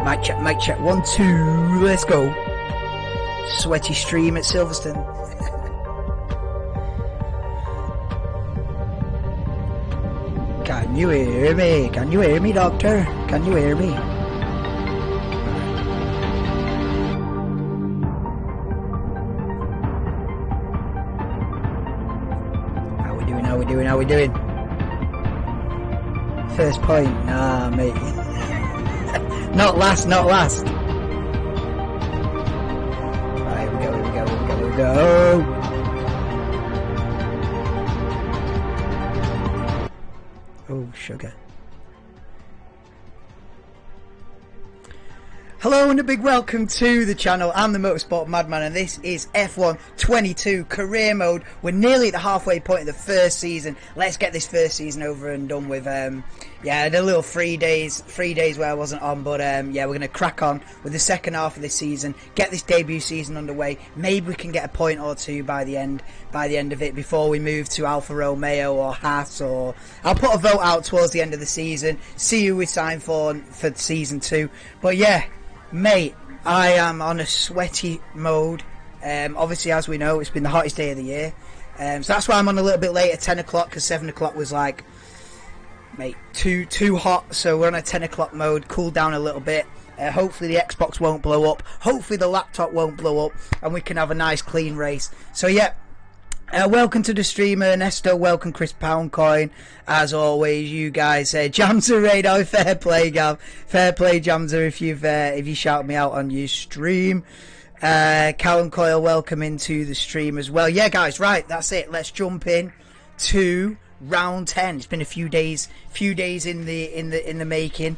Mic check, 1, 2, let's go. Sweaty stream at Silverstone. Can you hear me? Can you hear me, doctor? Can you hear me? How we doing? First point? Nah, mate. Not last. Right, here we go. Oh, sugar. Hello and a big welcome to the channel. I'm the Motorsport Madman and this is F1 22 career mode. We're nearly at the halfway point of the first season. Let's get this first season over and done with. Yeah, I had a little 3 days where I wasn't on, but yeah, we're going to crack on with the second half of this season, get this debut season underway. Maybe we can get a point or two by the end of it before we move to Alfa Romeo or Haas, or I'll put a vote out towards the end of the season, see who we sign for season 2. But yeah, mate, I am on a sweaty mode. Obviously, as we know, it's been the hottest day of the year. So that's why I'm on a little bit late at 10 o'clock, because 7 o'clock was like, mate, too hot. So we're on a 10 o'clock mode, cool down a little bit. Hopefully the Xbox won't blow up. Hopefully the laptop won't blow up, and we can have a nice clean race. So yeah. Welcome to the stream, Ernesto. Welcome, Chris Poundcoin. As always, you guys, Jamza Radar, fair play, Gav. Fair play, Jamza, if you shout me out on your stream. Callum Coyle, welcome into the stream as well. Yeah, guys, right, that's it. Let's jump in to round 10. It's been a few days in the making.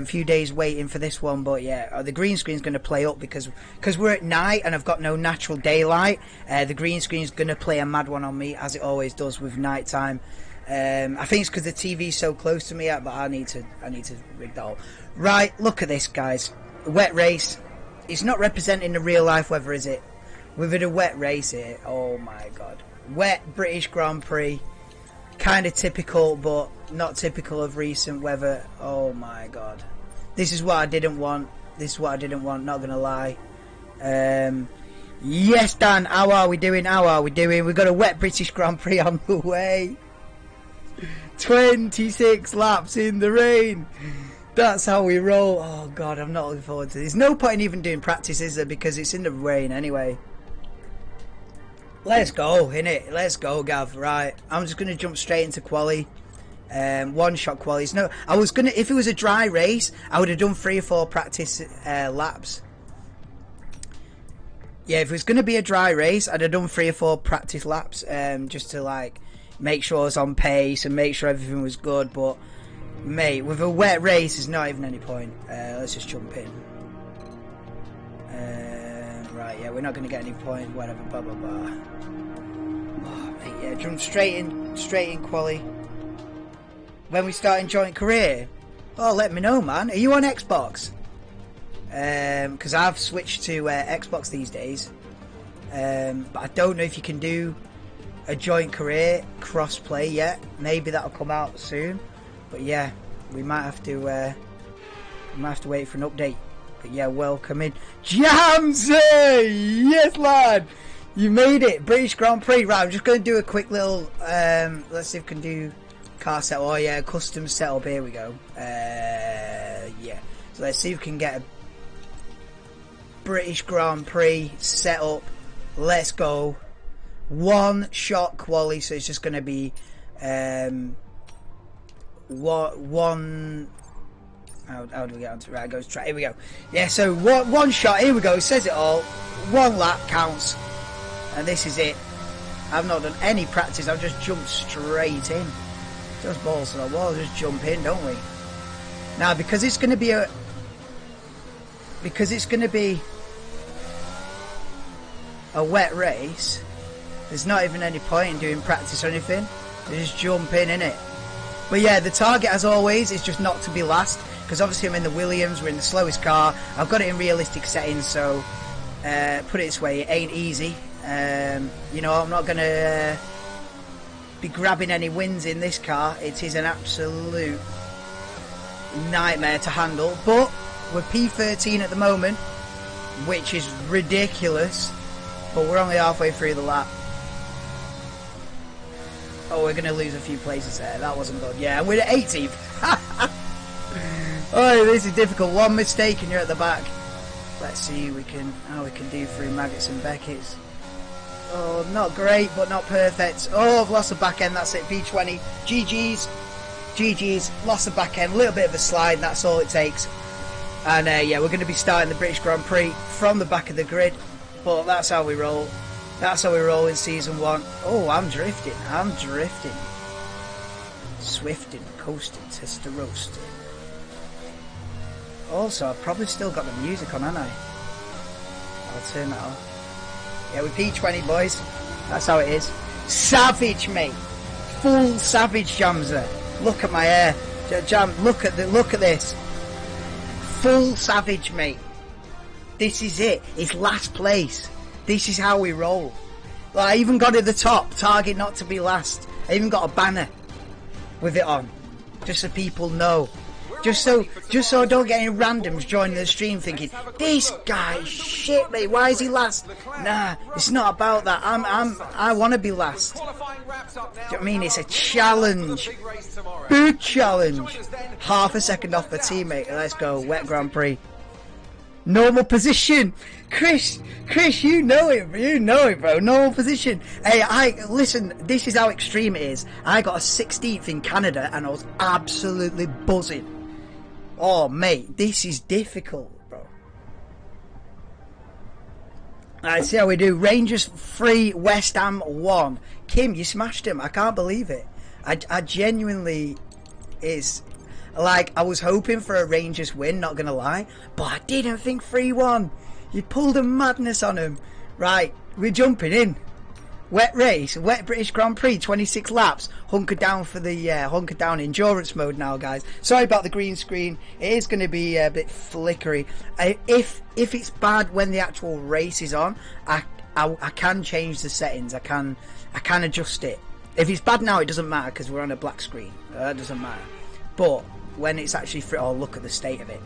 Few days waiting for this one, but yeah, the green screen's going to play up because we're at night and I've got no natural daylight. The green screen's going to play a mad one on me, as it always does with night time. I think it's because the TV's so close to me, but I need to rig that up. Right, look at this, guys. A wet race. It's not representing the real life weather, is it? With it a wet race here. Oh my god, wet British Grand Prix. Kind of typical, but not typical of recent weather. Oh my god, this is what I didn't want. Not gonna lie. Yes, Dan, how are we doing? We've got a wet British Grand Prix on the way. 26 laps in the rain. That's how we roll. Oh god, I'm not looking forward to this. There's no point in even doing practice, is there? Because it's in the rain anyway. Let's go, innit? Let's go, Gav. Right, I'm just gonna jump straight into quali. One shot qualies. No, I was gonna. If it was a dry race, I would have done 3 or 4 practice laps. Yeah, if it was gonna be a dry race, I'd have done 3 or 4 practice laps, just to like make sure I was on pace and make sure everything was good. But mate, with a wet race, there's not even any point. Let's just jump in. Right, yeah, we're not going to get any point, whatever, blah, blah, blah. Oh, mate, yeah, jump straight in quali. When we start in joint career? Oh, let me know, man. Are you on Xbox? Because I've switched to Xbox these days. But I don't know if you can do a joint career cross-play yet. Maybe that'll come out soon. But yeah, we might have to wait for an update. But yeah, welcome in. Jamsey! Yes, lad! You made it! British Grand Prix. Right, I'm just going to do a quick little... let's see if we can do car setup. Oh, yeah, custom setup. Here we go. Yeah. So let's see if we can get a British Grand Prix setup. Let's go. One shot quali, so it's just going to be... one... How do we get onto it? Right, goes try. Here we go. Yeah, so one shot. Here we go. It says it all. 1 lap counts. And this is it. I've not done any practice. I've just jumped straight in. Just balls to the wall. Just jump in, don't we? Now, because it's going to be a wet race, there's not even any point in doing practice or anything. You just jump in it. But yeah, the target, as always, is just not to be last. Because obviously I'm in the Williams, we're in the slowest car. I've got it in realistic settings, so put it this way, it ain't easy. You know, I'm not going to be grabbing any wins in this car. It is an absolute nightmare to handle. But We're P13 at the moment, which is ridiculous, but we're only halfway through the lap. Oh, we're going to lose a few places there. That wasn't good. Yeah, we're at 18th. Oh, this is difficult. One mistake and you're at the back. Let's see how we can do through Maggots and Beckett's. Oh, not great, but not perfect. Oh, I've lost the back end. That's it. P20. GG's. GG's. Lost the back end. A little bit of a slide. That's all it takes. And yeah, we're going to be starting the British Grand Prix from the back of the grid. But that's how we roll. That's how we roll in Season 1. Oh, I'm drifting. I'm drifting. Swifting, coasting, tester roasting. Also, I've probably still got the music on, haven't I? I'll turn that off. Yeah, we're P20, boys. That's how it is. Savage, mate. Full savage, Jamza. Look at my hair. Jam, look at this. Full savage, mate. This is it. It's last place. This is how we roll. Like, I even got at the top. Target not to be last. I even got a banner with it on, just so people know. Just so I don't get any randoms joining the stream thinking, this guy shit, mate, why is he last? Nah, it's not about that. I want to be last. Do you know what I mean? It's a challenge. Big challenge. Half a second off the teammate. Let's go. Wet Grand Prix. Normal position. Chris, you know it, bro. Normal position. Hey, listen, this is how extreme it is. I got a 16th in Canada and I was absolutely buzzing. Oh, mate, this is difficult, bro. Alright, see how we do. Rangers 3, West Ham 1. Kim, you smashed him. I can't believe it. I genuinely is... Like, I was hoping for a Rangers win, not gonna lie. But I didn't think 3-1. You pulled a madness on him. Right, we're jumping in. Wet race, wet British Grand Prix, 26 laps. Hunker down for the hunker down endurance mode now, guys. Sorry about the green screen. It is going to be a bit flickery. If it's bad when the actual race is on, I can change the settings. I can adjust it. If it's bad now, it doesn't matter because we're on a black screen. It doesn't matter. But when it's actually free, oh, look at the state of it.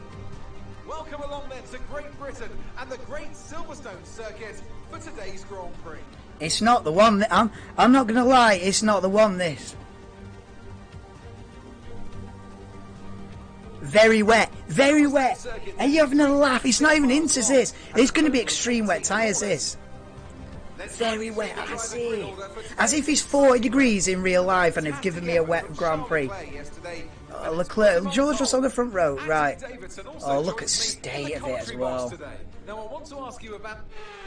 Welcome along then to Great Britain and the Great Silverstone circuit for today's Grand Prix. It's not the one. I'm not gonna lie. It's not the one. This very wet, very wet. Are you having a laugh? It's not even into this. It's going to be extreme wet tyres. This very wet. I see. As if it's 40 degrees in real life and they've given me a wet Grand Prix. Oh, Leclerc, George was on the front row, right? Oh, look at the state of it as well. Now I want to ask you about...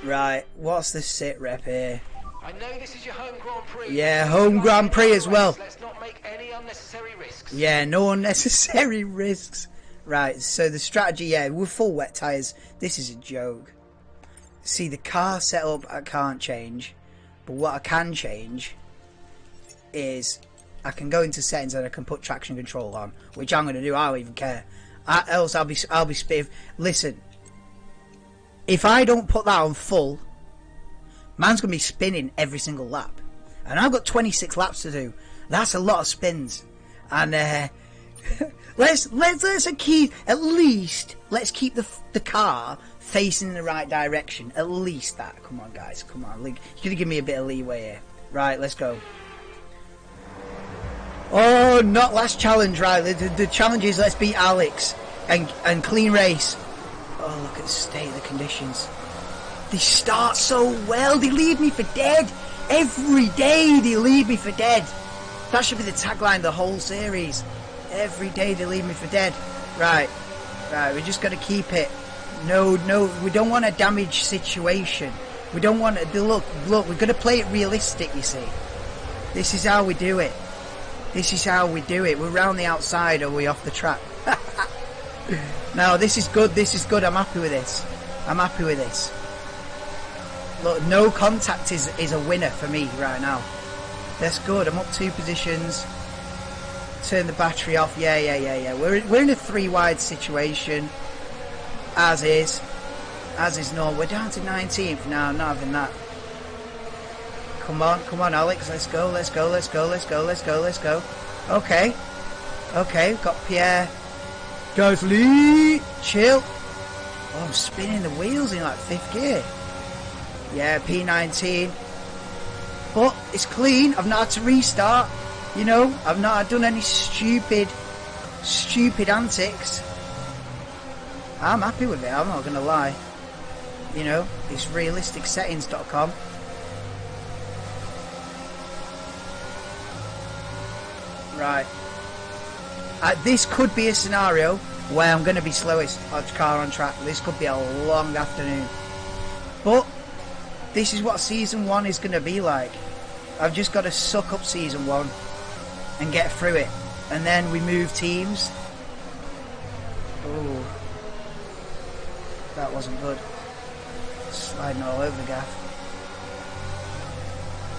Right, what's the sit rep here? I know this is your home Grand Prix. Yeah, home Grand Prix as well. Let's not make any unnecessary risks. Yeah, no unnecessary risks. Right, so the strategy, yeah, we're full wet tyres. This is a joke. See, the car setup I can't change. But what I can change is I can go into settings and I can put traction control on, which I'm going to do. I don't even care. Else I'll be spiff. Listen. If I don't put that on full, man's going to be spinning every single lap. And I've got 26 laps to do. That's a lot of spins. And let's keep, at least, let's keep the car facing in the right direction. At least that. Come on, guys. Come on. You're going to give me a bit of leeway here. Right, let's go. Oh, not last challenge, right. The challenge is let's beat Alex and clean race. Oh, look at the state of the conditions. They start so well. They leave me for dead. Every day they leave me for dead. That should be the tagline of the whole series. Every day they leave me for dead. Right. We just got to keep it. No, we don't want a damage situation. We don't want to... Look, we've got to play it realistic, you see. This is how we do it. This is how we do it. We're round the outside or we off the track. No, this is good. This is good. I'm happy with this. I'm happy with this. Look, no contact is a winner for me right now. That's good. I'm up 2 positions. Turn the battery off. Yeah. We're in a 3 wide situation. As is normal. We're down to 19th now. I'm not having that. Come on, Alex. Let's go. Okay. Got Pierre. Gasly, chill. Oh, I'm spinning the wheels in like 5th gear. Yeah, P19. But it's clean. I've not had to restart. You know, I've not done any stupid antics. I'm happy with it, I'm not going to lie. You know, it's realisticsettings.com. Right. This could be a scenario where I'm going to be slowest car on track. This could be a long afternoon. But this is what Season 1 is going to be like. I've just got to suck up Season 1 and get through it. And then we move teams. Oh, that wasn't good. Sliding all over the gaff.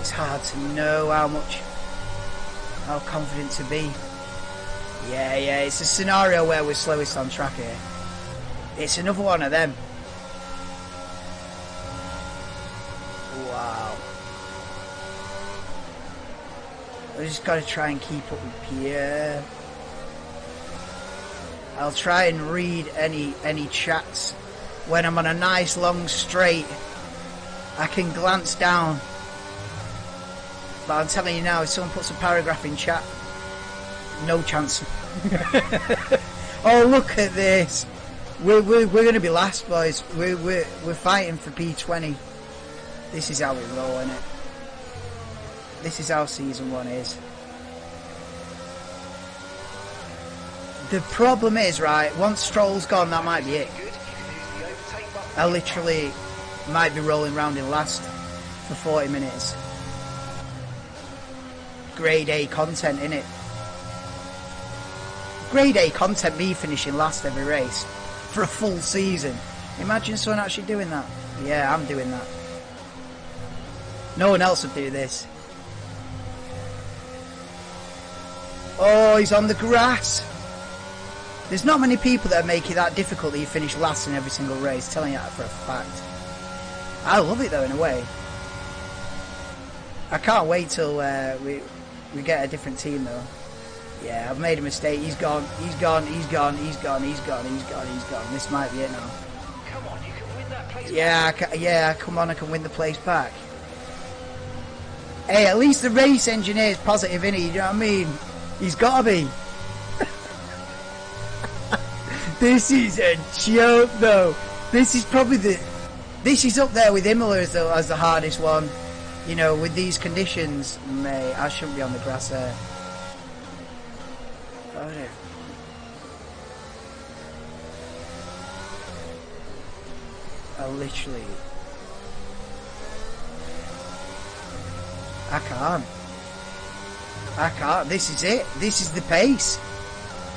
It's hard to know how confident to be. Yeah, it's a scenario where we're slowest on track here. It's another one of them. Wow. I just got to try and keep up with Pierre. I'll try and read any chats when I'm on a nice long straight. I can glance down. But I'm telling you now, if someone puts a paragraph in chat, no chance. Oh, look at this. We're going to be last, boys. We're fighting for P20. This is how we roll, isn't it? This is how Season 1 is. The problem is, right, once Stroll's gone, that might be it. I literally might be rolling around in last for 40 minutes. Grade A content, innit? Grade A content, me finishing last every race for a full season. Imagine someone actually doing that. Yeah, I'm doing that. No one else would do this. Oh, he's on the grass. There's not many people that make it that difficult that you finish last in every single race, telling you that for a fact. I love it though, in a way. I can't wait till we get a different team though. Yeah, I've made a mistake. He's gone. He's gone. He's gone. He's gone. He's gone. He's gone. He's gone. This might be it now. Come on, you can win that place Yeah, come on, I can win the place back. Hey, at least the race engineer is positive, innit? You know what I mean? He's got to be. This is a joke, though. This is probably this is up there with Imola as the hardest one. You know, with these conditions, mate, I shouldn't be on the grass there. Oh, no. I can't. This is it. This is the pace.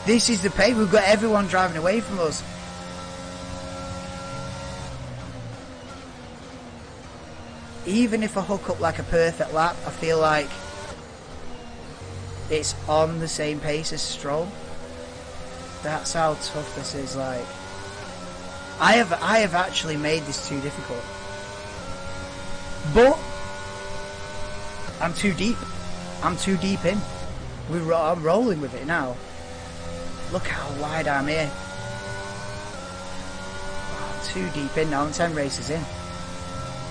This is the pace. We've got everyone driving away from us. Even if I hook up like a perfect lap, I feel like it's on the same pace as Stroll. That's how tough this is. Like, I have actually made this too difficult. But I'm too deep. I'm too deep in. I'm rolling with it now. Look how wide I'm here. Oh, I'm too deep in now. I'm 10 races in.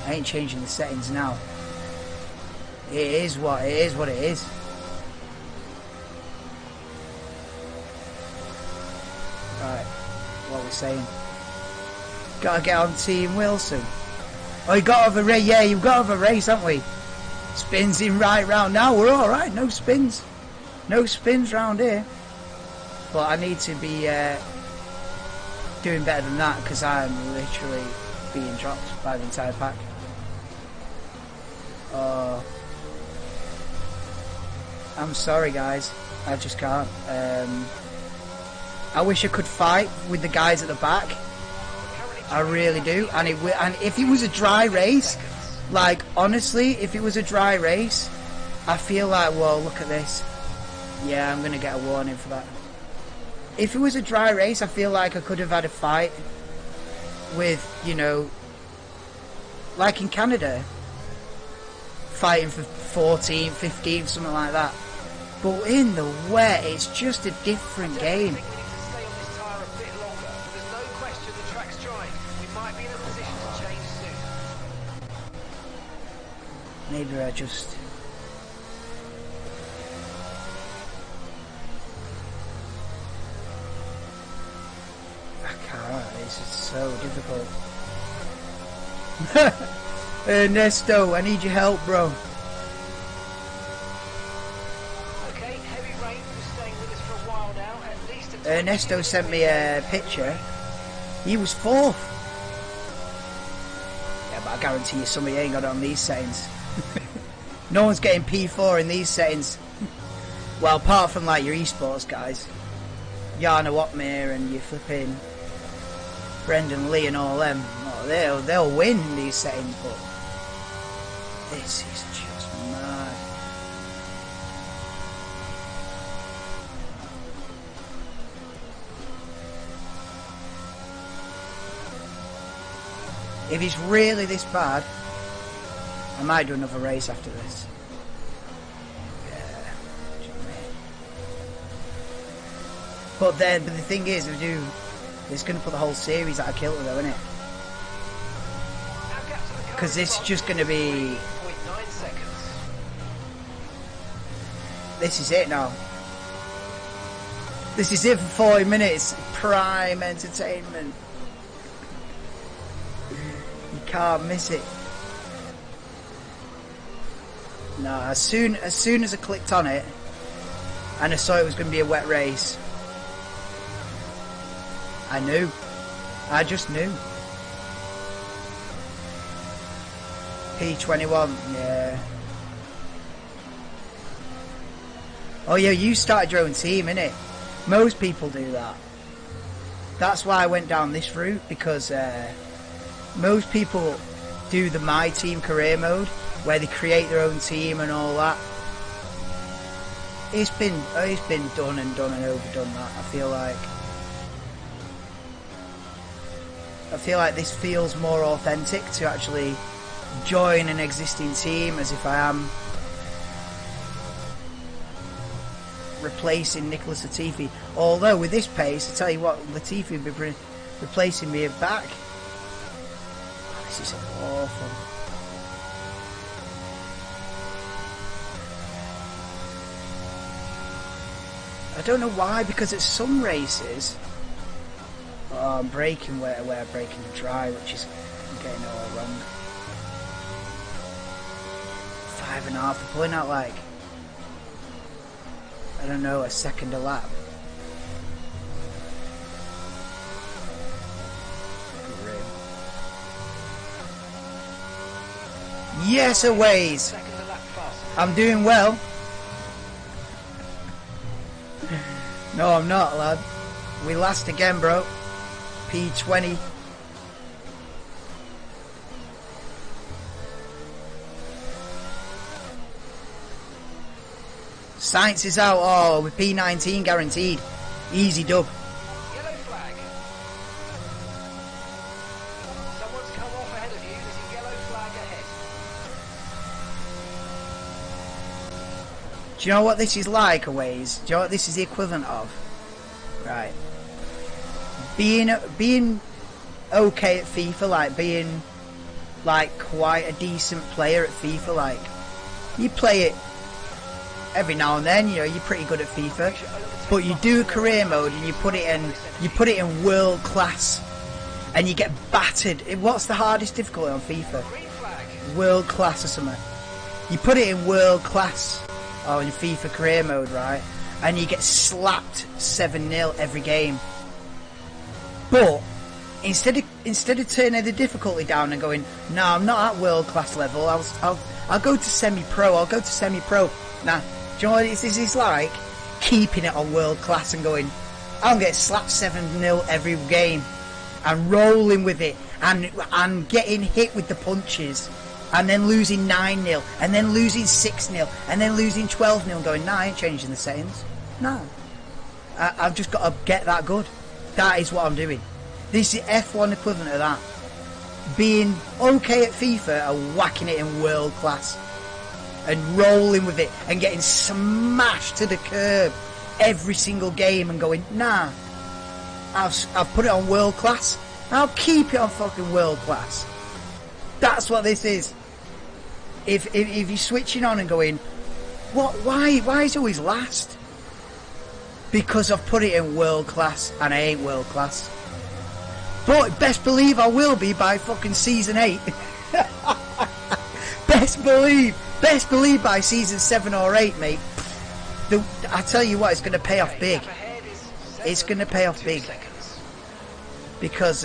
I ain't changing the settings now. It is what it is. Right, what we're saying. Gotta get on Team Wilson. Oh, you got to have a race. Yeah, you've got to have a race, haven't we? Spins in right round. Now we're all right. No spins. No spins round here. But I need to be doing better than that because I'm literally being dropped by the entire pack. I'm sorry, guys. I just can't. I wish I could fight with the guys at the back. I really do. And if it was a dry race, like honestly, if it was a dry race, I feel like, well, look at this. Yeah, I'm gonna get a warning for that. If it was a dry race, I feel like I could have had a fight with, you know, like in Canada, fighting for 14th, 15th, something like that. But in the wet, it's just a different game. Maybe I just... I can't, it's just so difficult. Ernesto, I need your help, bro. Okay, heavy rain is staying with us for a while now. At least Ernesto sent me a picture. He was 4th. Yeah, but I guarantee you somebody ain't got it on these settings. No one's getting P4 in these settings. Well, apart from like your esports guys. Yana Watmere and your flipping Brendan Lee and all them. Oh, they'll win in these settings, but this is just mad. If it's really this bad, I might do another race after this. Yeah. Do you know what I mean? But the thing is, it's going to put the whole series out of kilter though, isn't it? Because this is just going to be... This is it now. This is it for 40 minutes. Prime entertainment. You can't miss it. No, as soon as I clicked on it and I saw it was going to be a wet race, I knew. I just knew. P21, yeah. Oh yeah, you started your own team, innit? Most people do that. That's why I went down this route, because most people do the My Team career mode, where they create their own team and all that. It's been done and overdone that, I feel like this feels more authentic to actually join an existing team, as if I am replacing Nicholas Latifi. Although with this pace, I tell you what, Latifi will be replacing me back. This is awful. I don't know why, because at some races, I'm braking where I'm braking dry, which is getting it all wrong. 5.5, they're pulling out like, I don't know, a second a lap. Grim. Yes, a ways. I'm doing well. No, I'm not, lad. We last again, bro. P20. Science is out. Oh, with P19 guaranteed. Easy dub. Yellow flag. Someone's come off ahead of you. There's a yellow flag ahead. Do you know what this is like, Aways? Do you know what this is the equivalent of? Right. Being okay at FIFA, like being like quite a decent player at FIFA, like you play it every now and then, you know, you're pretty good at FIFA, but you do a career mode and you put it in world class and you get battered. What's the hardest difficulty on FIFA? World class or something. You put it in world class or in FIFA career mode, right? And you get slapped 7-0 every game. But instead of turning the difficulty down and going, no, I'm not at world class level, I'll go to semi-pro. I'll go to semi-pro. Nah, do you know what this is like? Keeping it on world class and going, I'll get slapped 7-0 every game, and rolling with it, and getting hit with the punches, and then losing 9-0, and then losing 6-0, and then losing 12-0, and going, nah, I ain't changing the settings. No, I've just got to get that good. That is what I'm doing. This is F1 equivalent of that. Being okay at FIFA and whacking it in world class. And rolling with it and getting smashed to the curb every single game and going, nah, I've put it on world class. I'll keep it on fucking world class. That's what this is. if you're switching on and going, what? Why is it always last? Because I've put it in world class, and I ain't world class. But best believe I will be by fucking season 8. Best believe by season 7 or 8, mate. I tell you what, it's going to pay off big. It's going to pay off big. Because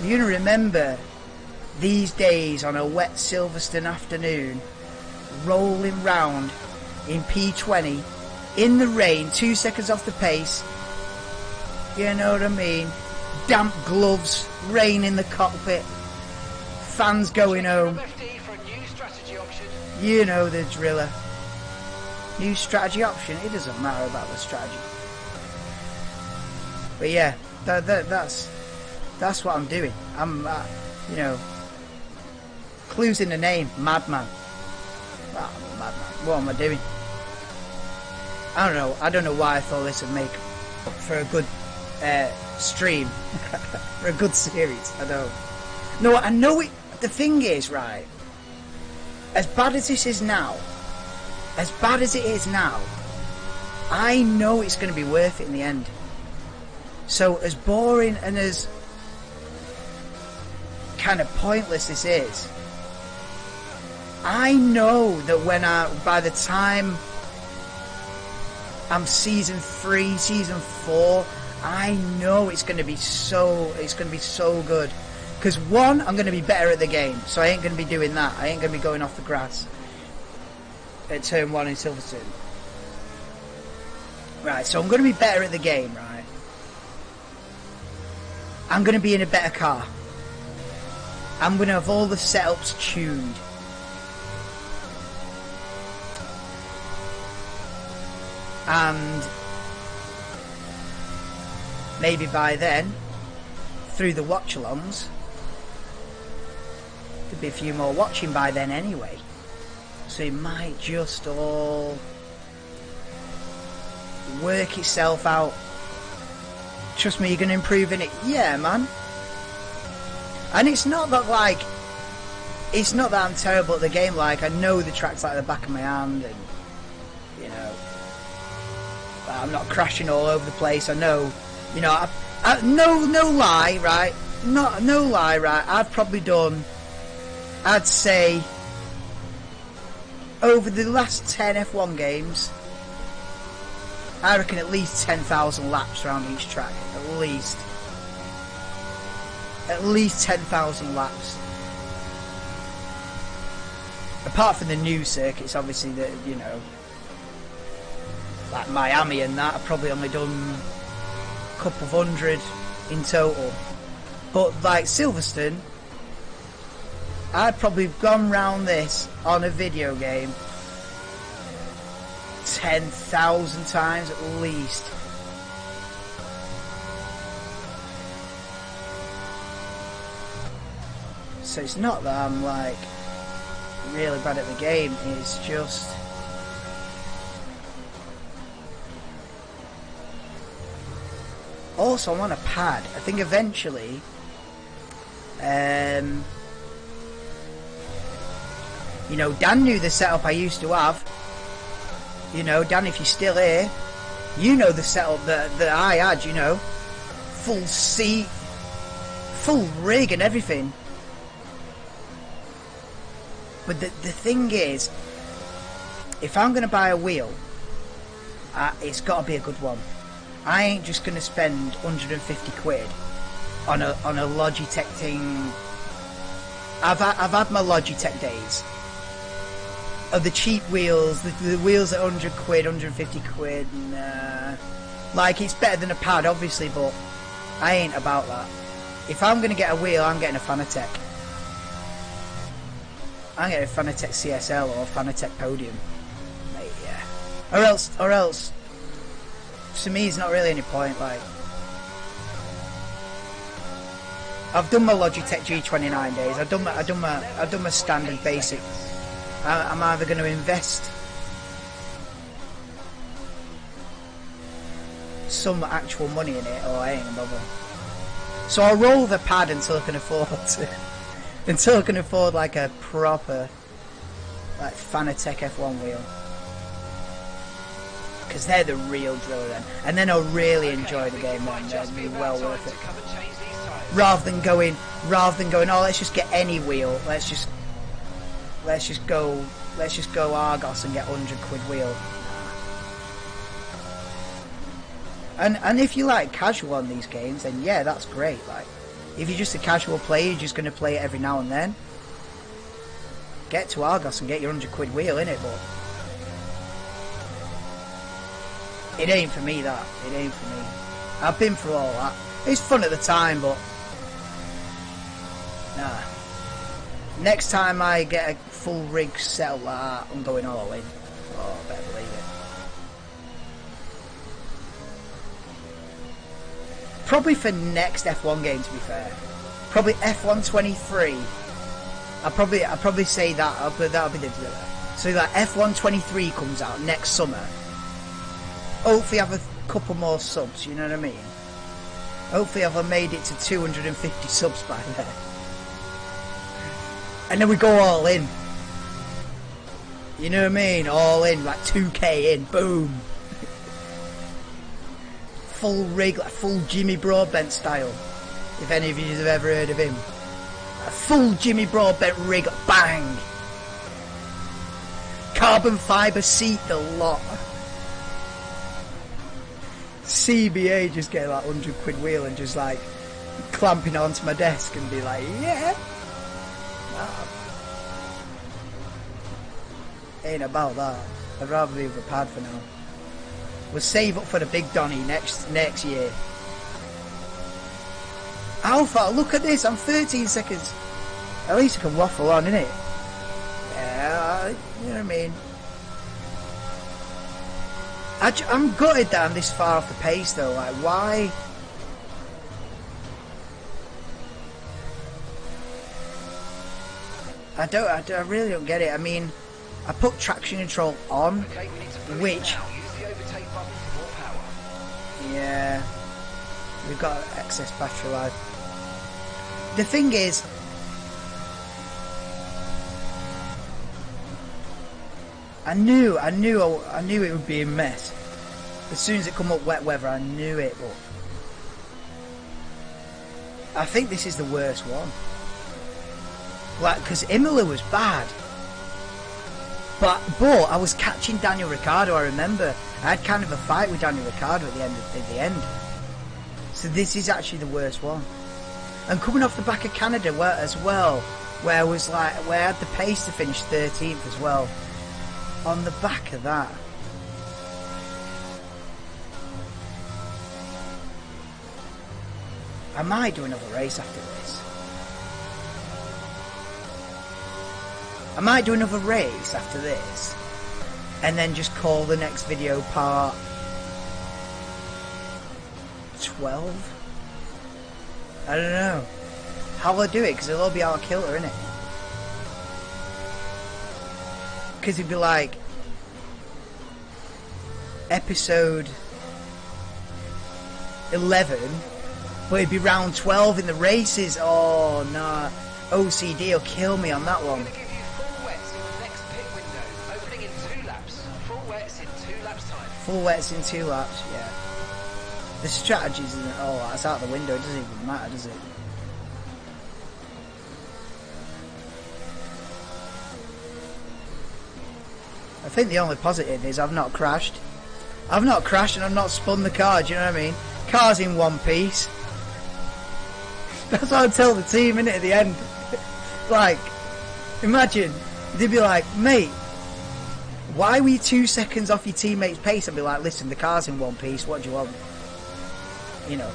you remember these days on a wet Silverstone afternoon, rolling round in P20 in the rain, 2 seconds off the pace. You know what I mean? Damp gloves, rain in the cockpit, fans going home. You know the driller. New strategy option. It doesn't matter about the strategy. But yeah, that's what I'm doing. I'm, you know, clues in the name, madman. I'm a madman. What am I doing? I don't know. I don't know why I thought this would make for a good stream, for a good series. I don't. No, I know it. The thing is, right, as bad as this is now, as bad as it is now, I know it's going to be worth it in the end. So as boring and as kind of pointless this is, I know that by the time I'm season 3, season 4, I know it's going to be so good. Because one, I'm going to be better at the game, so I ain't going to be doing that. I ain't going to be going off the grass at turn 1 in Silverstone. Right, so I'm going to be better at the game, right? I'm going to be in a better car. I'm going to have all the setups tuned. And maybe by then, through the watch-alongs, there'll be a few more watching by then anyway. So it might just all work itself out. Trust me, you're going to improve in it. Yeah, man. And it's not that, like, it's not that I'm terrible at the game. Like, I know the tracks like the back of my hand, and, you know, I'm not crashing all over the place. I know, you know, no lie, right? No lie, right? I've probably done, I'd say, over the last 10 F1 games, I reckon at least 10,000 laps around each track. At least. At least 10,000 laps. Apart from the new circuits, obviously, that, you know, like Miami and that, I've probably only done a couple of hundred in total. But like Silverstone, I'd probably gone round this on a video game 10,000 times at least. So it's not that I'm like really bad at the game, it's just also I'm on a pad. I think eventually you know, Dan knew the setup I used to have. You know, Dan, if you're still here, you know the setup that I had, you know. Full seat, full rig and everything. But the thing is, if I'm going to buy a wheel, it's got to be a good one. I ain't just going to spend 150 quid on a Logitech thing. I've had my Logitech days. Of the cheap wheels, the wheels at 100 quid, 150 quid, and like, it's better than a pad, obviously, but I ain't about that. If I'm going to get a wheel, I'm getting a Fanatec. I'm getting a Fanatec CSL or a Fanatec Podium. Mate, yeah. Or else, to me, it's not really any point, like. I've done my Logitech G29 days, I've done my standard basic. I'm either going to invest some actual money in it, or I ain't gonna bother. So I'll roll the pad until I can afford to, until I can afford like a proper like Fanatec F1 wheel, because they're the real driller then, and then I'll really enjoy the game then. That'll be well worth it. Rather than going, oh, let's just get any wheel. Let's just go Argos and get £100 wheel. And if you like casual on these games, then yeah, that's great. Like, if you're just a casual player, you're just going to play it every now and then, get to Argos and get your £100 wheel in it, but it ain't for me, that. It ain't for me. I've been through all that. It's fun at the time, but nah. Next time I get a full rig set up like that, I'm going all in. Oh, I better believe it. Probably for next F1 game, to be fair. Probably F1 23. I'll probably say that. That'll be the driller. So that F1 23 comes out next summer. Hopefully have a couple more subs, you know what I mean? Hopefully I've made it to 250 subs by then. And then we go all in. You know what I mean? All in, like 2k in, boom. Full rig, like full Jimmy Broadbent style. If any of you have ever heard of him. A full Jimmy Broadbent rig, bang. Carbon fibre seat, the lot. CBA just get like £100 wheel and just like clamping onto my desk and be like, yeah. Nah. Ain't about that. I'd rather be with a pad for now. We'll save up for the big Donny next year. Alpha, look at this, I'm 13 seconds. At least I can waffle on, innit? Yeah, you know what I mean? I'm gutted that I'm this far off the pace though, like why? I really don't get it. I mean, I put traction control on, which... Yeah, we've got excess battery life. The thing is, I knew it would be a mess. As soon as it come up wet weather, I knew it. But I think this is the worst one. Like, because Imola was bad, but I was catching Daniel Ricciardo. I remember I had kind of a fight with Daniel Ricciardo at the end. So this is actually the worst one. And coming off the back of Canada, where I was like, where I had the pace to finish 13th as well. On the back of that. I might do another race after this. I might do another race after this. And then just call the next video part 12? I don't know. How will I do it? Because it'll all be out of kilter, innit? Because it'd be like episode 11, but it'd be round 12 in the races. Oh no, OCD will kill me on that one. Full wets in 2 laps, yeah. The strategies isn't, oh, that's out the window. It doesn't even matter, does it? I think the only positive is I've not crashed. I've not crashed and I've not spun the car, do you know what I mean? Car's in one piece. That's what I'd tell the team, innit, at the end. Like, imagine, they'd be like, mate, why were you 2 seconds off your teammate's pace? I'd be like, listen, the car's in one piece, what do you want? You know.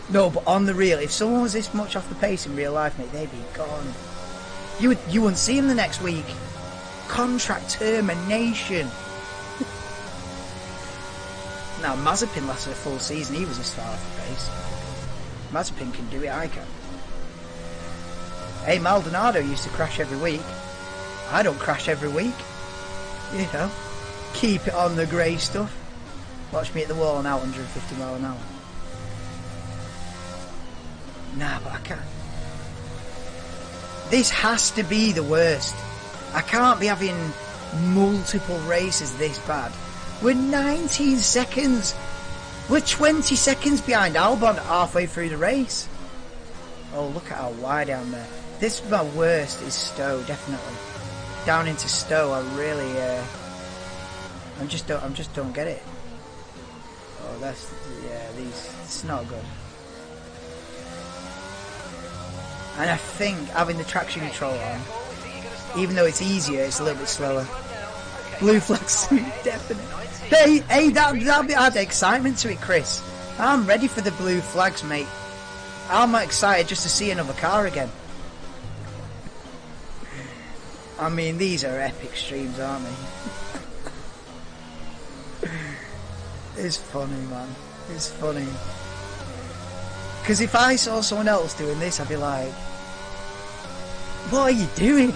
No, but on the real, if someone was this much off the pace in real life, mate, they'd be gone. You wouldn't see them the next week. Contract termination. Now, Mazepin lasted a full season. He was this far off the pace. Mazepin can do it, I can. Hey, Maldonado used to crash every week. I don't crash every week. You know, keep it on the grey stuff. Watch me at the wall now, 150 mile an hour. Nah, but I can't. This has to be the worst. I can't be having multiple races this bad. We're 19 seconds. We're 20 seconds behind Albon halfway through the race. Oh, look at how wide I'm there. This is my worst is Stowe, definitely. Down into Stowe, I really, I just don't get it. Oh, that's, yeah, it's not good. And I think having the traction control on, even though it's easier, it's a little bit slower. Blue flags, definitely. Hey, that'll add excitement to it, Chris. I'm ready for the blue flags, mate. I'm excited just to see another car again. I mean, these are epic streams, aren't they? It's funny, man. It's funny. Because if I saw someone else doing this, I'd be like, what are you doing?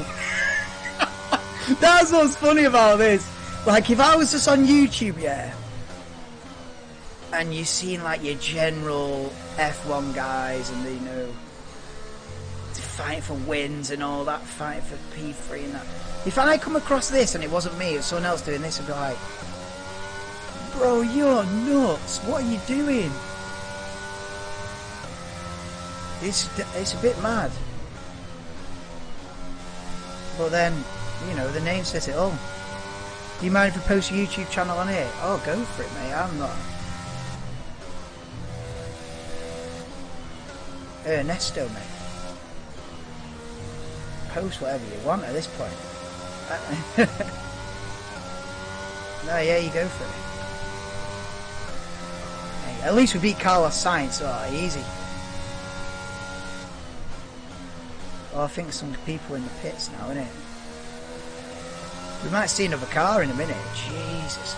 That's what's funny about this. Like, if I was just on YouTube, yeah, and you're seeing like your general F1 guys and they, you know, fighting for wins and all that, fighting for P3 and that. If I come across this and it wasn't me, it was someone else doing this, I'd be like, bro, you're nuts. What are you doing? It's a bit mad. But then, you know, the name says it all. Do you mind if I post a YouTube channel on here? Oh, go for it, mate. I'm not. Ernesto, mate. Post whatever you want at this point. No, yeah, you go for it. Hey, at least we beat Carlos Sainz, so easy. Oh, I think some people in the pits now, innit? We might see another car in a minute. Jesus.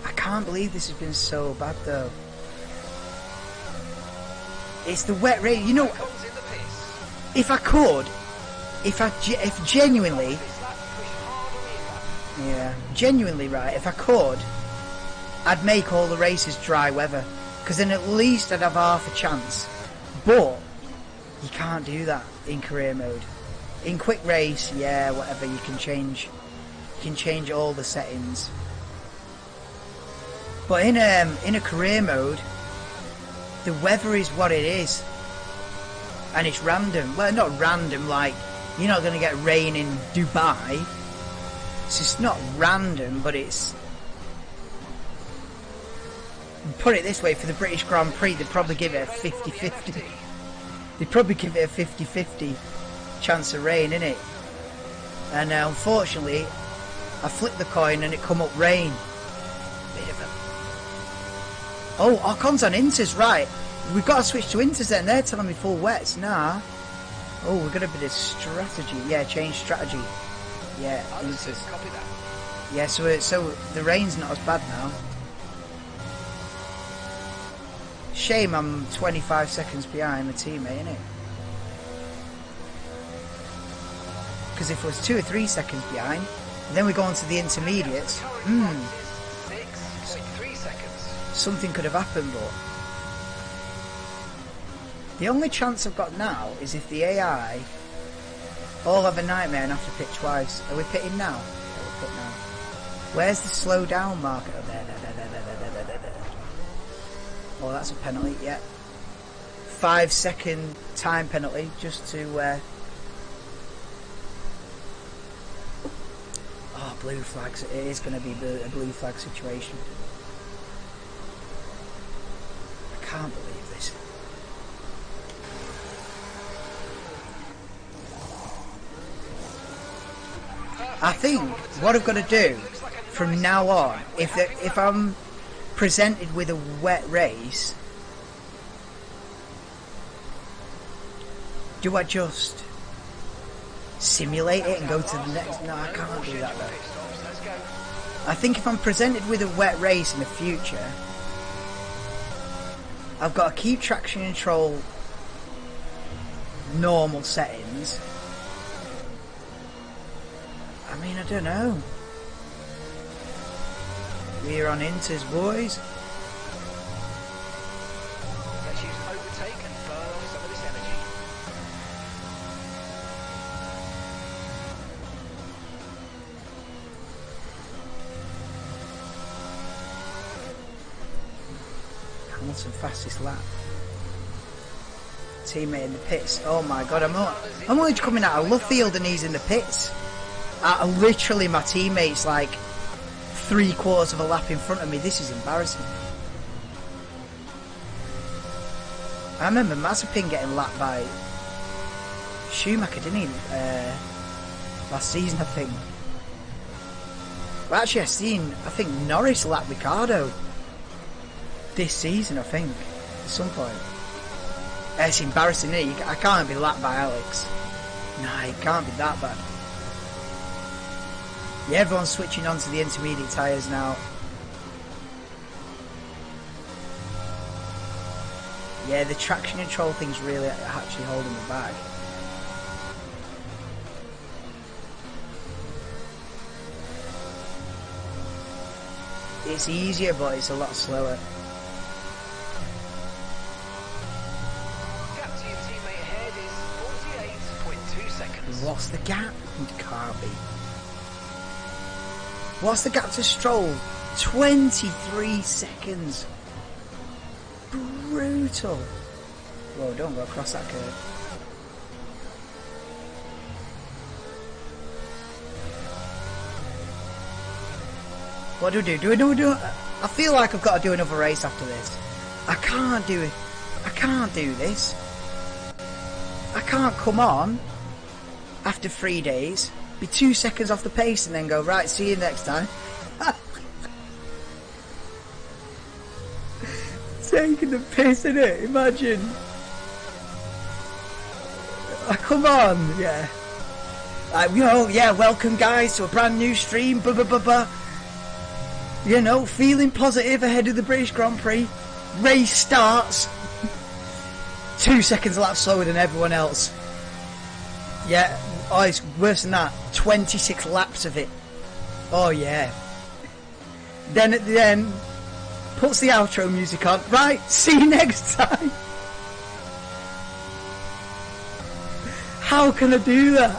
I can't believe this has been so bad, though. It's the wet race. You know, if I could, if genuinely, yeah, genuinely, right, if I could, I'd make all the races dry weather. Because then at least I'd have half a chance. But you can't do that in career mode. In quick race, yeah, whatever, you can change all the settings. But in a career mode, the weather is what it is. And it's random. Well, not random, like, you're not going to get rain in Dubai. It's just not random, but it's... Put it this way, for the British Grand Prix, they'd probably give it a 50-50. They'd probably give it a 50-50 chance of rain, innit? And unfortunately, I flipped the coin and it come up rain. Bit of a... Oh, Ocon's on Inters, right. We've got to switch to Inters then. They're telling me full wets. Nah. Oh, we're going to be a strategy. Yeah, change strategy. Yeah, Inters. Copy that. Yeah, so the rain's not as bad now. Shame I'm 25 seconds behind my teammate, innit? Because if it was 2 or 3 seconds behind, and then we go on to the intermediates, 6.3 seconds. Something could have happened, but... The only chance I've got now is if the AI all have a nightmare and have to pit twice. Are we pitting now? Yeah, we're pitting now. Where's the slow down marker? Oh, there. Oh, that's a penalty, yeah. 5 second time penalty just to... Oh, blue flags. It is going to be a blue flag situation. I can't believe this. I think what I've got to do from now on, if I'm presented with a wet race, do I just simulate it and go to the next? No, I can't do that though. I think if I'm presented with a wet race in the future, I've got to keep traction control normal settings. I mean, I don't know. We're on Inters, boys. Let's use Hamilton fastest lap. Teammate in the pits. Oh my god, I'm only coming out of Luffield and he's in the pits. Literally my teammate's like 3/4 of a lap in front of me. This is embarrassing. I remember Mazepin getting lapped by Schumacher, didn't he? Last season, I think. Well, actually, I think Norris lapped Ricciardo this season, I think, at some point. It's embarrassing, isn't it? I can't be lapped by Alex. Nah, it can't be that bad. Yeah, everyone's switching on to the intermediate tyres now. Yeah, the traction control thing's really actually holding me back. It's easier, but it's a lot slower. Gap to your teammate ahead is 48.2 seconds. What's the gap? It can't be. What's the gap to Stroll? 23 seconds. Brutal. Whoa, don't go across that curve. What do we do? Do we do? I feel like I've got to do another race after this. I can't do it. I can't do this. I can't come on after 3 days, be 2 seconds off the pace and then go, right, see you next time. Taking the piss, innit? Imagine. Come on, yeah. Yeah, welcome guys to a brand new stream, You know, feeling positive ahead of the British Grand Prix. Race starts. 2 seconds a lap slower than everyone else. Yeah, oh, it's worse than that. 26 laps of it. Oh yeah. Then at the end, puts the outro music on. Right, see you next time. How can I do that?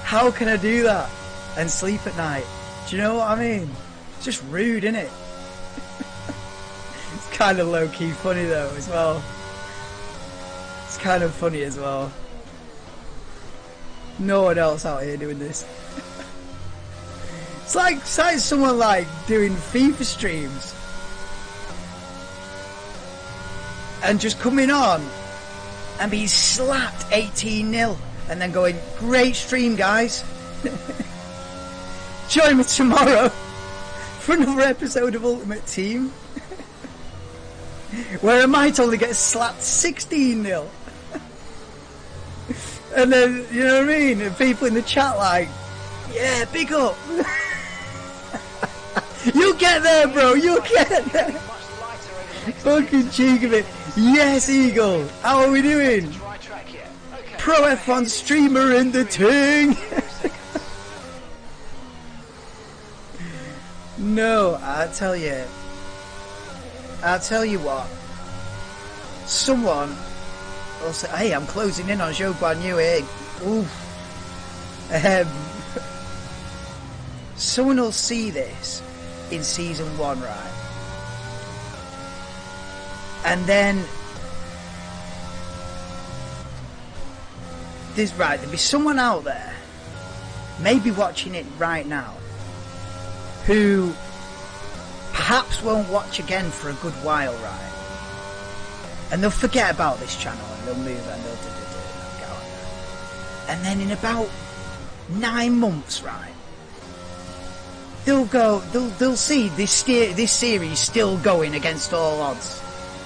How can I do that and sleep at night? Do you know what I mean? It's just rude, isn't it? It's kind of low-key funny though as well. It's kind of funny as well. No one else out here doing this. It's like someone like doing FIFA streams and just coming on and being slapped 18-0 and then going, great stream guys. Join me tomorrow for another episode of Ultimate Team where I might only get slapped 16-0. And then, you know what I mean? And people in the chat like, yeah, big up. You'll get there, bro. You'll get there. Fucking cheek of it. Yes, Eagle. How are we doing? Pro F1 streamer in the ting. No, I'll tell you what. Someone will say, hey, I'm closing in on Zhou Guan Yu here. Oof. Someone will see this in season 1, right? And then there'll be someone out there, maybe watching it right now, who perhaps won't watch again for a good while, right? And they'll forget about this channel and they'll move and they'll go on there. And then in about 9 months, right, they'll see this series still going against all odds.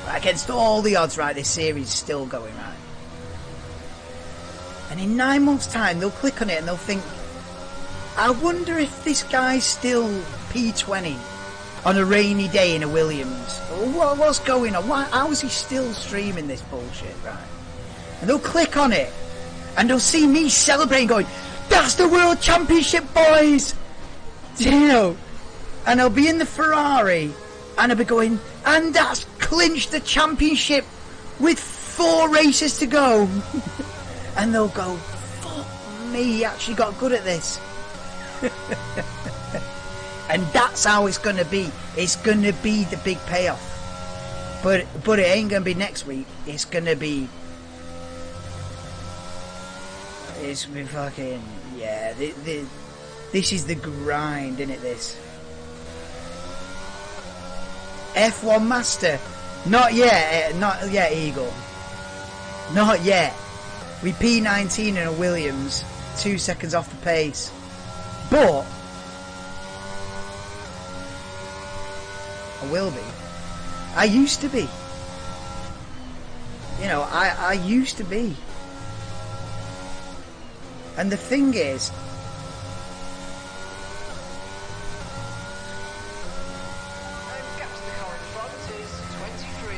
Against all the odds, right, this series is still going, right? And in 9 months' time, they'll click on it and they'll think, I wonder if this guy's still P20 on a rainy day in a Williams. What's going on? How is he still streaming this bullshit, right? And they'll click on it and they'll see me celebrating, going, that's the World Championship, boys! You know? And I'll be in the Ferrari and I'll be going, and that's clinched the championship with 4 races to go. And they'll go, fuck me, he actually got good at this. And that's how it's going to be. It's going to be the big payoff. But it ain't gonna be next week. It's gonna be. It's gonna be fucking yeah. This is the grind, isn't it? This F1 Master, not yet, Eagle, not yet. We P19 in a Williams, 2 seconds off the pace, but I will be. I used to be. You know, I used to be. And the thing is,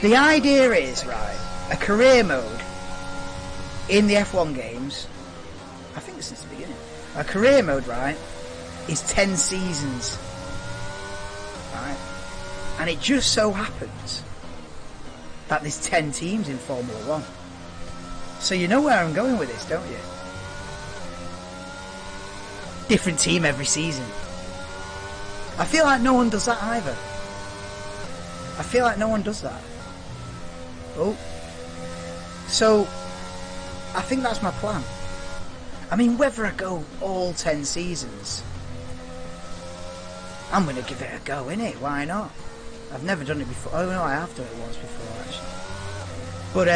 the idea is, right, a career mode in the F1 games, I think since the beginning, a career mode, right, is 10 seasons. Right? And it just so happens that there's 10 teams in Formula 1. So you know where I'm going with this, don't you? Different team every season. I feel like no one does that either. I feel like no one does that. Oh. So, I think that's my plan. I mean, whether I go all 10 seasons, I'm going to give it a go, innit? Why not? I've never done it before. Oh no, I have done it once before actually. But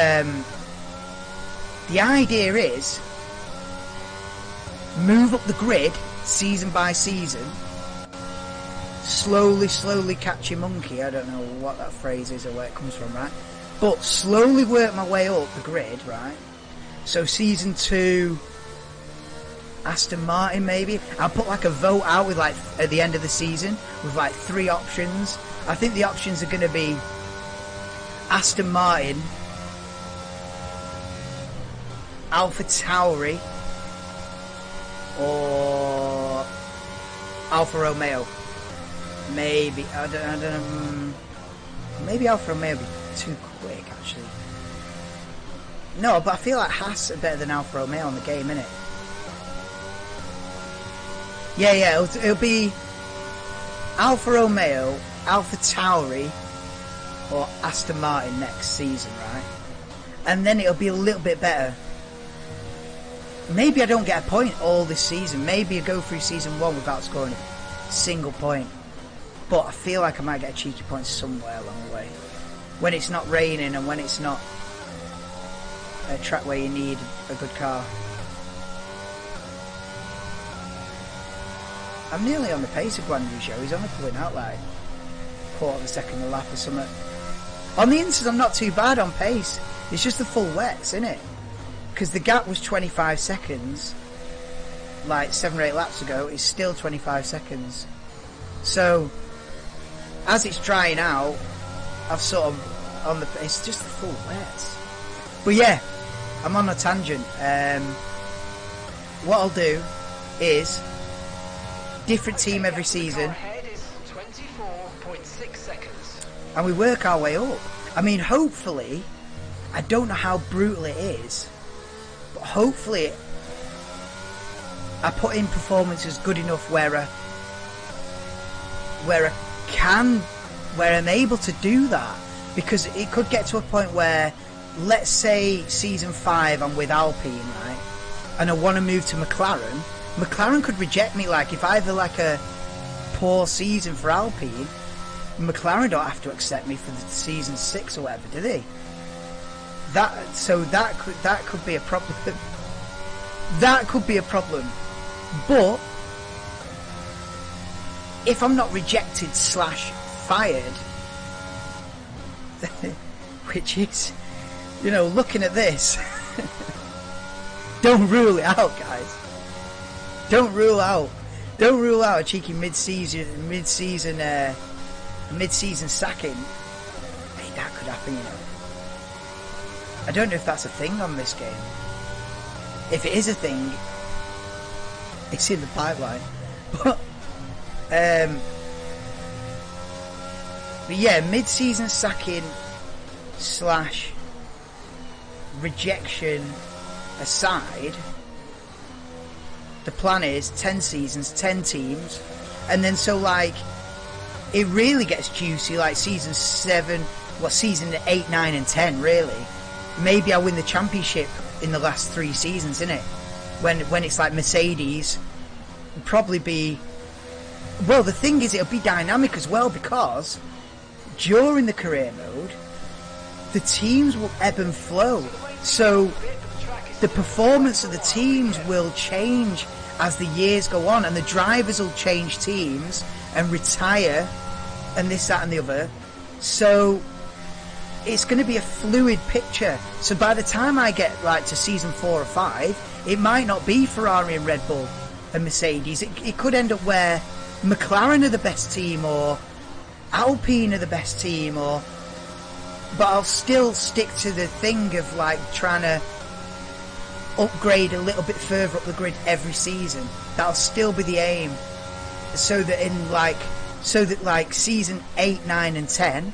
the idea is move up the grid season by season, slowly catch your monkey. I don't know what that phrase is or where it comes from, right? But slowly work my way up the grid, right? So season 2, Aston Martin maybe. I'll put like a vote out with like at the end of the season with like 3 options. I think the options are going to be Aston Martin, Alpha Tauri, or Alfa Romeo. Maybe I don't know. Maybe Alfa Romeo would be too quick actually. No, but I feel like Haas are better than Alfa Romeo on the game, innit? Yeah, it'll be Alfa Romeo, Alpha Tauri, or Aston Martin next season, right? And then it'll be a little bit better. Maybe I don't get a point all this season. Maybe I go through season 1 without scoring a single point. But I feel like I might get a cheeky point somewhere along the way. When it's not raining and when it's not a track where you need a good car. I'm nearly on the pace of Guan Yu Zhou. He's only pulling out like quarter of a second a lap or something. On the inside, I'm not too bad on pace. It's just the full wets, isn't it? Because the gap was 25 seconds like 7 or 8 laps ago. It's still 25 seconds. So as it's drying out, I've sort of on the. It's just the full wets. But yeah, I'm on a tangent. What I'll do is different team every season, and we work our way up. I mean, hopefully, I don't know how brutal it is, but hopefully I put in performances good enough where I'm able to do that, because it could get to a point where, let's say season 5 I'm with Alpine, right, and I want to move to McLaren could reject me. Like if I have like a poor season for Alpine, McLaren don't have to accept me for the season 6 or whatever, do they? That could be a problem. That could be a problem. But if I'm not rejected / fired, which is, you know, looking at this, don't rule it out, guys. Don't rule out a cheeky mid-season sacking. Hey, that could happen, you know. I don't know if that's a thing on this game. If it is a thing, it's in the pipeline. But yeah, mid-season sacking / rejection aside, the plan is 10 seasons, 10 teams, and then so like it really gets juicy like season 7, well, season 8, 9 and 10 really. Maybe I win the championship in the last 3 seasons, innit? When it's like Mercedes, it'll probably be, well, the thing is, it'll be dynamic as well, because during the career mode the teams will ebb and flow, so the performance of the teams will change as the years go on, and the drivers will change teams and retire and this, that and the other. So it's going to be a fluid picture. So by the time I get like to season 4 or 5, it might not be Ferrari and Red Bull and Mercedes. It could end up where McLaren are the best team, or Alpine are the best team, or, but I'll still stick to the thing of like trying to upgrade a little bit further up the grid every season. That'll still be the aim, so that like season 8, 9 and 10,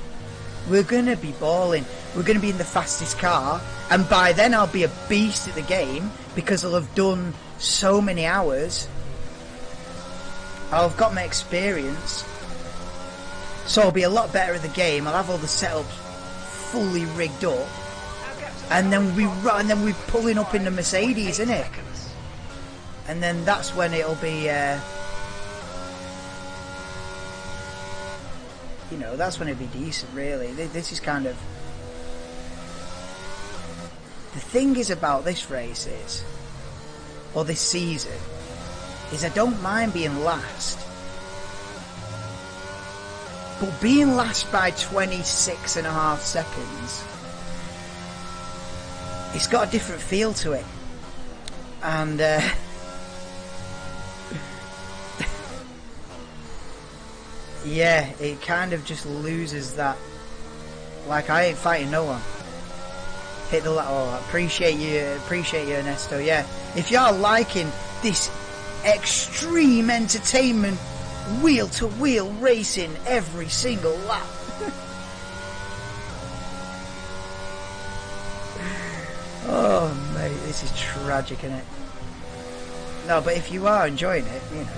we're gonna be balling. We're gonna be in the fastest car, and by then I'll be a beast at the game, because I'll have done so many hours. I'll have got my experience, so I'll be a lot better at the game. I'll have all the setups fully rigged up, and then we're pulling up in the Mercedes, innit? And then that's when it'll be, you know, that's when it'll be decent, really. This is kind of, the thing is about this race is, or this season, is I don't mind being last, but being last by 26.5 seconds, it's got a different feel to it, and yeah, it kind of just loses that, like, I ain't fighting no one. Hit the oh, appreciate you Ernesto. Yeah, if you're liking this extreme entertainment, wheel to wheel racing every single lap, oh mate, this is tragic, isn't it? No, but if you are enjoying it, you know,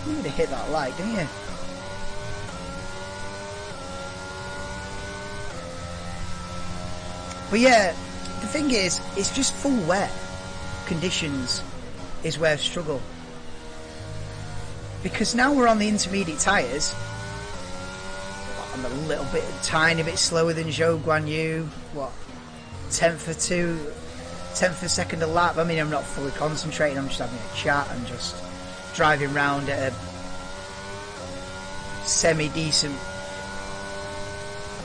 you need to hit that like, don't you? But yeah, the thing is, it's just full wet conditions is where I struggle. Because now we're on the intermediate tyres, I'm a little bit, tiny bit slower than Zhou Guan Yu. What, 10th of a second a lap. I mean, I'm not fully concentrating, I'm just having a chat and just driving around at a semi-decent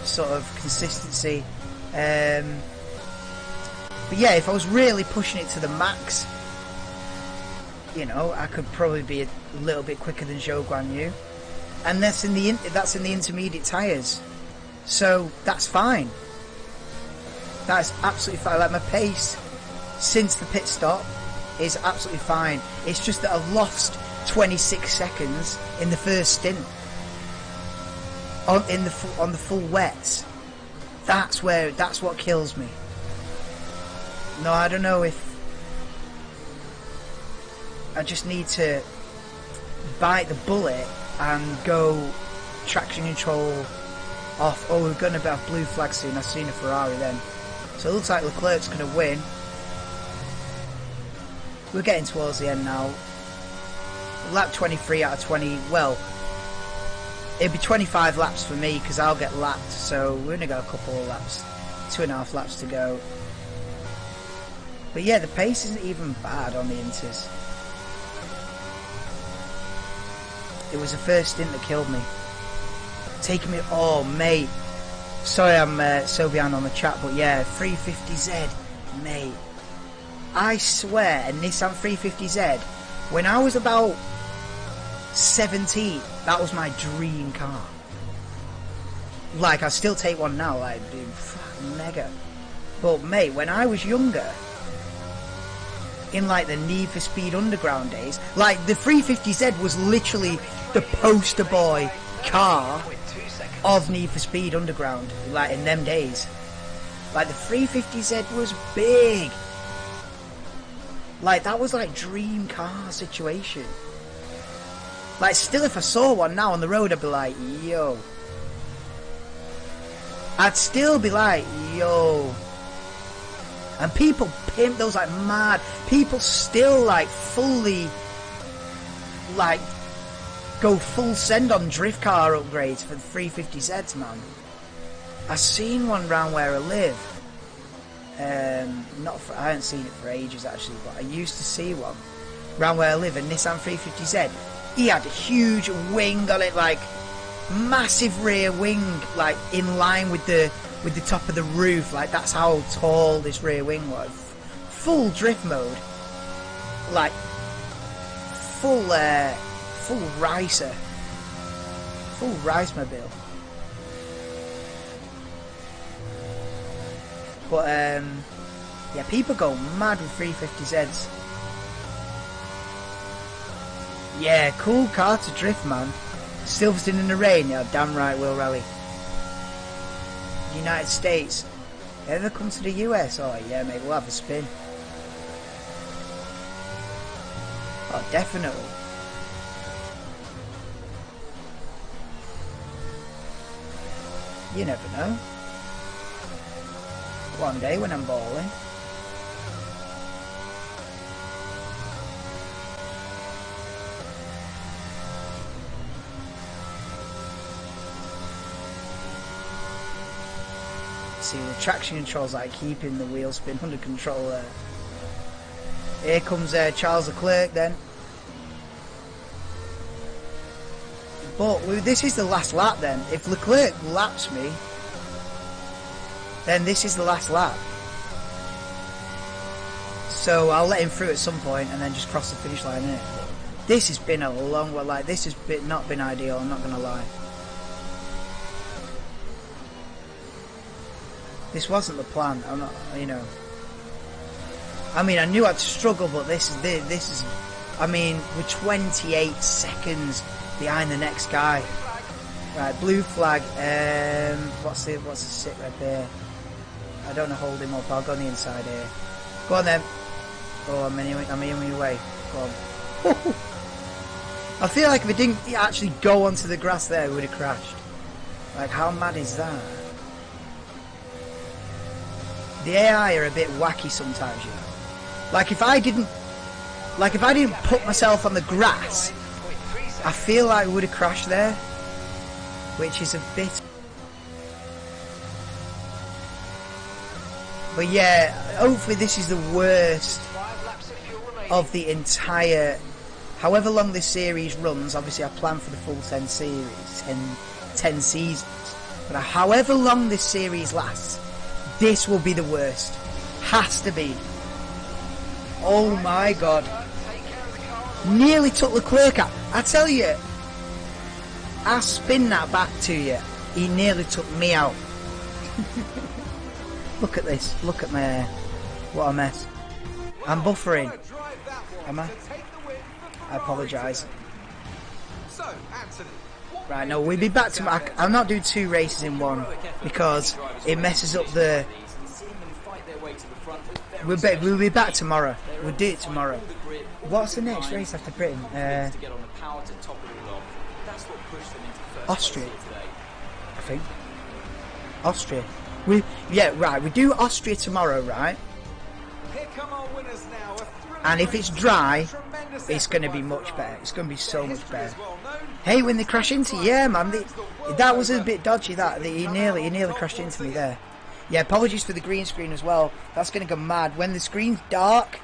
sort of consistency. But yeah, if I was really pushing it to the max, you know, I could probably be a little bit quicker than Zhou Guan Yu, and that's in the intermediate tyres, so that's fine. That's absolutely fine. Like, my pace since the pit stop is absolutely fine. It's just that I've lost 26 seconds in the first stint on the full wets. That's what kills me. No, I don't know if I just need to bite the bullet and go traction control off. Oh, we're going to have blue flag soon. I've seen a Ferrari then. So it looks like Leclerc's going to win. We're getting towards the end now. Lap 23 out of 20. Well, it'll be 25 laps for me because I'll get lapped. So we've only got a couple of laps, 2.5 laps to go. But yeah, the pace isn't even bad on the Inters. It was the first stint that killed me. Taking me, oh mate. Sorry I'm so behind on the chat, but yeah, 350Z, mate. I swear, a Nissan 350Z, when I was about 17, that was my dream car. Like, I still take one now, like, dude, fucking mega. But mate, when I was younger, in like the Need for Speed Underground days, like the 350Z was literally the poster boy car of Need for Speed Underground, like in them days. Like the 350Z was big. Like that was like dream car situation. Like still if I saw one now on the road I'd be like, yo, I'd still be like, yo. And people pimp those like mad. People still like fully like go full send on drift car upgrades for the 350Zs, man. I seen one round where I live. I haven't seen it for ages actually, but I used to see one round where I live, a Nissan 350Z. He had a huge wing on it, like massive rear wing, like in line with the top of the roof. Like that's how tall this rear wing was. Full drift mode, like full ricer, full rice mobile. But yeah, people go mad with 350Zs. Yeah, cool car to drift, man. Silverstone in the rain, yeah, damn right, Will Rally. United States. Ever come to the US? Oh yeah, mate, we'll have a spin. Oh, definitely. You never know. One day when I'm balling. See, the traction control's like keeping the wheel spin under control there. Here comes Charles Leclerc then. But this is the last lap then. If Leclerc laps me, then this is the last lap. So I'll let him through at some point and then just cross the finish line, innit? This has been a long one, like this has not been ideal, I'm not gonna lie. This wasn't the plan, I'm not, you know. I mean, I knew I'd struggle, but this is, I mean, we're 28 seconds behind the next guy. Right, blue flag, what's the sit right there? I don't know, hold him up, I'll go on the inside here. Go on then. Oh, I'm in your way. Go on. I feel like if it didn't actually go onto the grass there, we would have crashed. Like, how mad is that? The AI are a bit wacky sometimes, you know. Like if I didn't put myself on the grass, I feel like we would have crashed there, which is a bit. But yeah, hopefully this is the worst of the entire. However long this series runs, obviously I plan for the full 10 series and 10 seasons. But however long this series lasts, this will be the worst. Has to be. Oh my god. Nearly took Leclerc out. I tell you, I spin that back to you. He nearly took me out. Look at this. Look at my hair. What a mess. I'm buffering. Am I? I apologise. Right, no, we'll be back to. I'm not doing 2 races in one because it messes up the. We'll be back tomorrow. We'll do it tomorrow. What's the next race after Britain? Austria, I think. Austria. Yeah, right. We do Austria tomorrow, right? And if it's dry, it's going to be much better. It's going to be so much better. Hey, when they crash into you, yeah, man. That was a bit dodgy. He nearly crashed into me there. Yeah, apologies for the green screen as well. That's going to go mad when the screen's dark.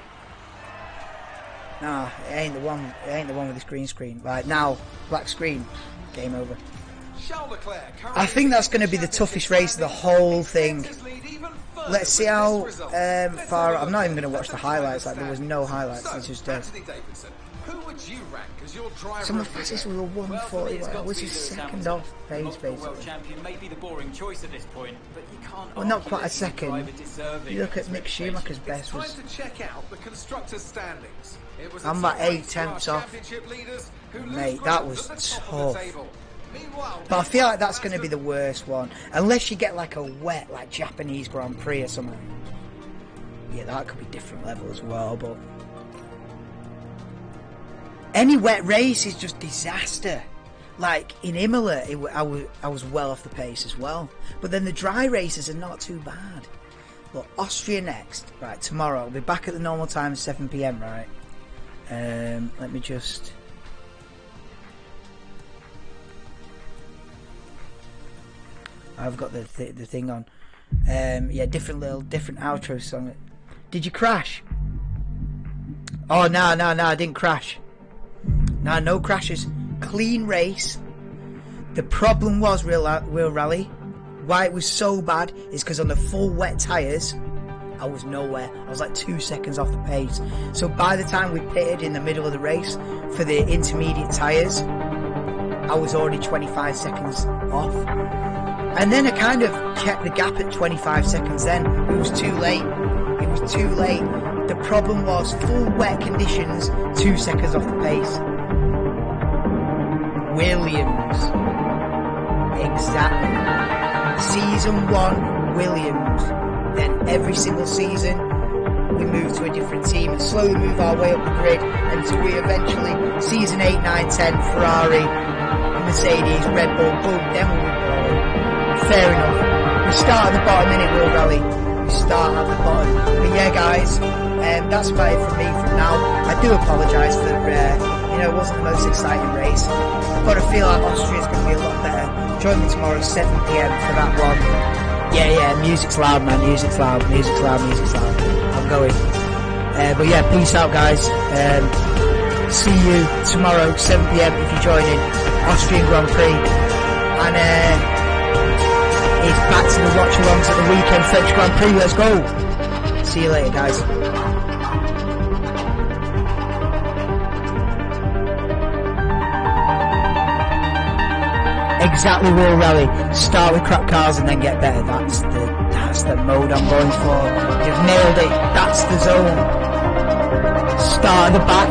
Nah, it ain't the one. It ain't the one with this green screen. Right now, black screen. Game over. I think that's going to be the toughest race of the whole thing. Let's see how far. I'm not even going to watch the highlights. Like there was no highlights. It's just dead. Some of the fastest were 140. Which is second off pace, basically. Well, not quite a second. You look at Mick Schumacher's best was. I'm about 8/10 off. Mate, that was tough. But I feel like that's going to be the worst one. Unless you get like a wet, like Japanese Grand Prix or something. Yeah, that could be different level as well, but... Any wet race is just disaster. like in Imola, I was well off the pace as well. But then the dry races are not too bad. Look, Austria next. Right, tomorrow I'll be back at the normal time, 7 PM. Right. Let me just. I've got the thing on. Yeah, different outro song. Did you crash? Oh no, I didn't crash. No crashes. Clean race. The problem was real rally. Why it was so bad is because on the full wet tyres, I was nowhere. I was like 2 seconds off the pace. So by the time we pitted in the middle of the race for the intermediate tyres, I was already 25 seconds off. And then I kind of kept the gap at 25 seconds then. It was too late. The problem was full wet conditions, 2 seconds off the pace. Williams. Exactly. Season 1, Williams. Then every single season, we move to a different team and slowly move our way up the grid until we eventually, season 8, 9, 10, Ferrari, Mercedes, Red Bull, boom, then we'll be growing. Fair enough. We start at the bottom in it, Will Rally. We start at the bottom. But yeah, guys, that's about it from me for now. I do apologise for, it wasn't the most exciting race. But I feel like Austria's going to be a lot better. Join me tomorrow at 7 PM for that one. Yeah, music's loud, man. Music's loud. I'm going. But yeah, peace out, guys. See you tomorrow, 7 PM if you're joining Austrian Grand Prix. And it's back to the watch-alongs at the weekend French Grand Prix. Let's go. See you later, guys. Exactly, Will Rally. Start with crap cars and then get better. That's the mode I'm going for. You've nailed it. That's the zone. Start at the back.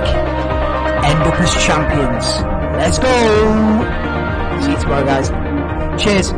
End up as champions. Let's go. See you tomorrow, guys. Cheers.